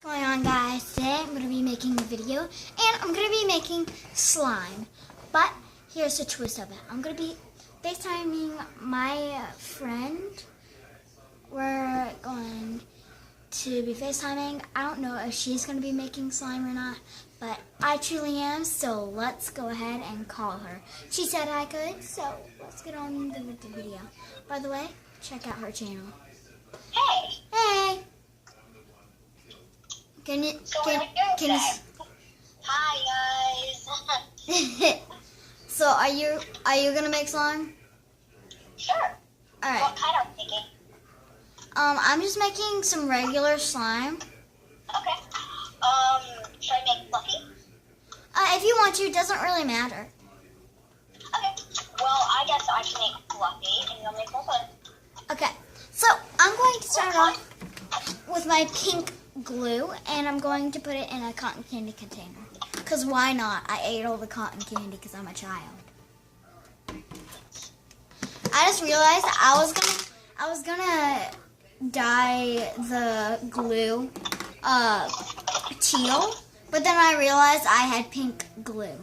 What's going on, guys? Today I'm going to be making a video and I'm going to be making slime. But here's the twist of it. I'm going to be FaceTiming my friend. We're going to be FaceTiming. I don't know if she's going to be making slime or not, but I truly am, so let's go ahead and call her. She said I could, so let's get on with the video. By the way, check out her channel. Hey! Hey! Can you? Hi guys. So are you gonna make slime? Sure. All right. What kind are you making? I'm just making some regular slime. Okay. Should I make fluffy? If you want to, it doesn't really matter. Okay. Well, I guess I can make fluffy, and you'll make fluffy. Okay. So I'm going to start off with my pink glue, and I'm going to put it in a cotton candy container. Cause why not? I ate all the cotton candy because I'm a child. I just realized I was gonna dye the glue teal, but then I realized I had pink glue.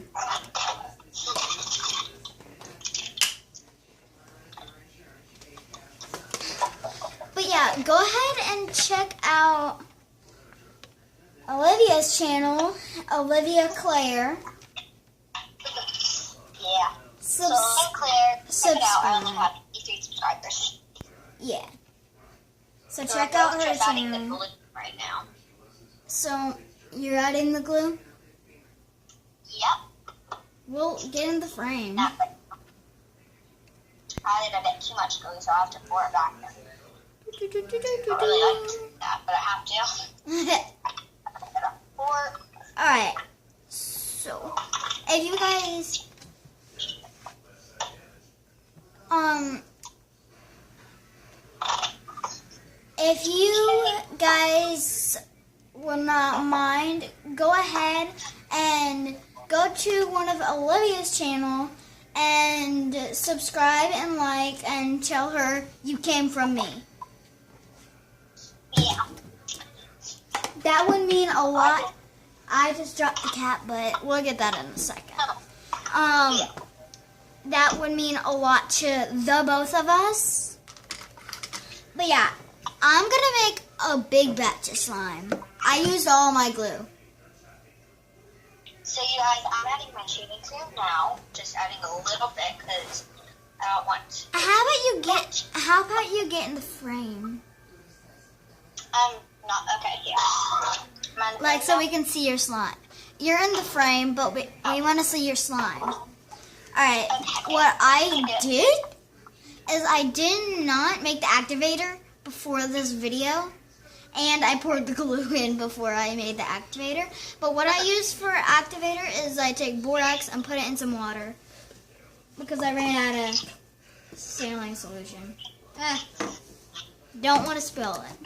But yeah, go ahead and check out Olivia's channel, Olivia Claire. Yeah. So I'm Claire. Check it out. I only Subscribe. have 53 subscribers. Yeah. So So check I'm out her just adding the channel. glue right now. So you're adding the glue? Yep. Well, get in the frame. I added a bit too much glue, so I have to pour it back. I don't really like that, but I have to. Alright. So if you guys if you guys will not mind, go ahead and go to one of Olivia's channel and subscribe and like and tell her you came from me. Yeah. That would mean a lot. I just dropped the cat, but we'll get that in a second. That would mean a lot to the both of us. But yeah, I'm gonna make a big batch of slime. I used all my glue. So you guys, I'm adding my shaving cream now. Just adding a little bit because I don't want. How about you get in the frame? Not okay. Yeah. Like so we can see your slime. You're in the frame, but we want to see your slime. Alright, what I did is I did not make the activator before this video. And I poured the glue in before I made the activator. But what I use for activator is I take borax and put it in some water. Because I ran out of saline solution. Don't want to spill it.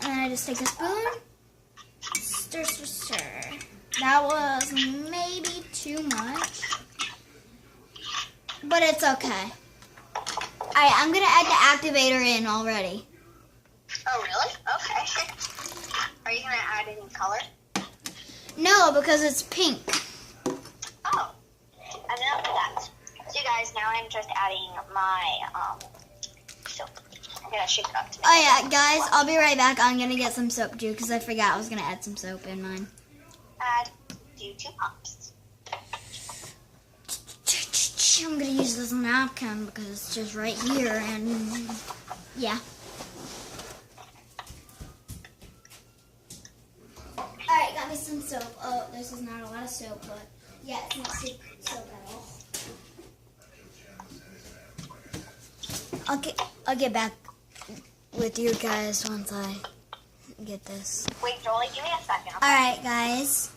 And I just take a spoon. Stir, stir, stir. That was maybe too much. But it's okay. Alright, I'm going to add the activator in already. Oh, really? Okay. Are you going to add any color? No, because it's pink. Oh. And then after that. So you guys, now I'm just adding my soap. I'm going to shake it up to make Oh yeah, guys, I'll be right back. I'm going to get some soap too because I forgot I was going to add some soap in mine. do 2 pumps. I'm going to use this napkin because it's just right here and yeah. Alright, got me some soap. Oh, this is not a lot of soap, but yeah, it's not soap at all. I'll get back with you guys once I get this. Wait, Jolie, give me a second. Okay? Alright, guys.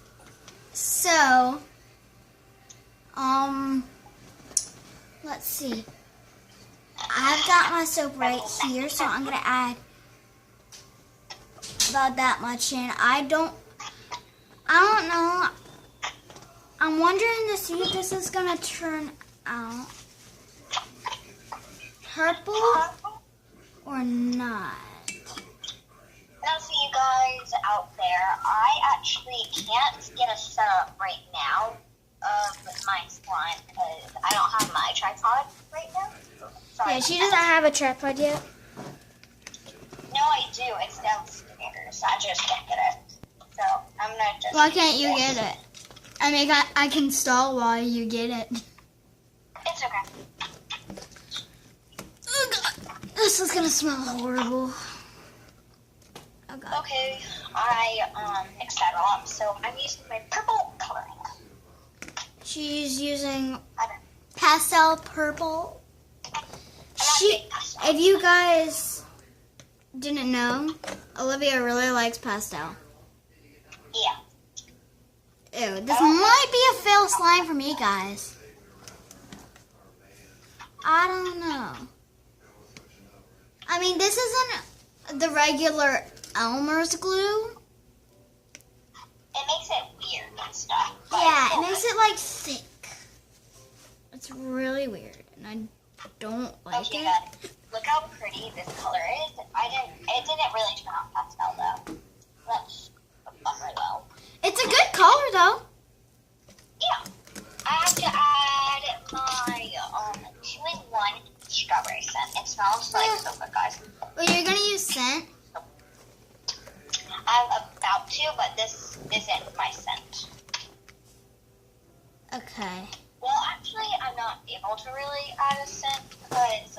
So, let's see. I've got my soap right here, so I'm going to add about that much in. I don't know. I'm wondering to see if this is going to turn out purple or not. Now, so you guys out there, I actually can't get a setup right now of my slime because I don't have my tripod right now. Sorry. Yeah, she doesn't have a tripod yet. No, I do. It's downstairs. I just can't get it. So I'm gonna just. Why can't you get it? I mean, I can stall while you get it. It's okay. Oh God, this is gonna smell horrible. Oh God. Okay, I mixed that all up. So I'm using my purple coloring. She's using I don't. pastel purple. If you guys didn't know, Olivia really likes pastel. Yeah. Ew, this might be a fail slime for me, guys. I don't know. I mean, this isn't the regular Elmer's glue. It makes it weird and stuff. Yeah, it makes it like thick. It's really weird, and I don't like Okay, it. good. Look how pretty this color is. It didn't really turn out pastel though. That's a bummer though. It's a good color though. Yeah. I have to add my 2-in-1 strawberry scent. It smells like so good, guys. Well, you're gonna use scent. I'm about to, but this isn't my scent. Okay. Well, actually, I'm not able to really add a scent because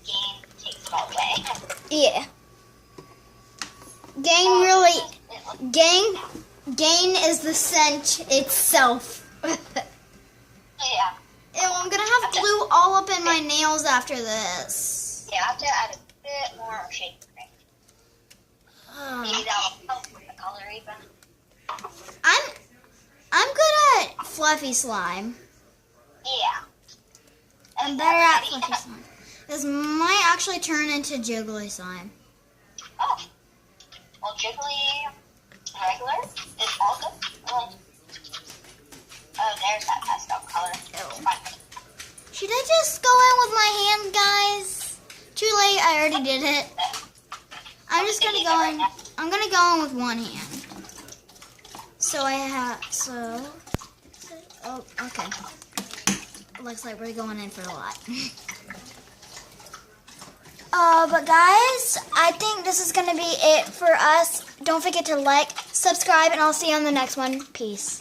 game takes it all away. Yeah. Gain is the scent itself. Yeah. Ew, I'm gonna have glue all up in my nails after this. Yeah, I have to add a bit more shade cream. Maybe that'll help with the color even. I'm good at fluffy slime. Yeah. I'm better at fluffy slime. This might actually turn into jiggly slime. Oh. Well, jiggly regular is all good. Oh, there's that pastel color. Should I just go in with my hand, guys? Too late, I already did it. I'm just gonna go in. I'm gonna go in with one hand. So I have, oh, okay. Looks like we're going in for a lot. But guys, I think this is gonna be it for us. Don't forget to like, subscribe, and I'll see you on the next one. Peace.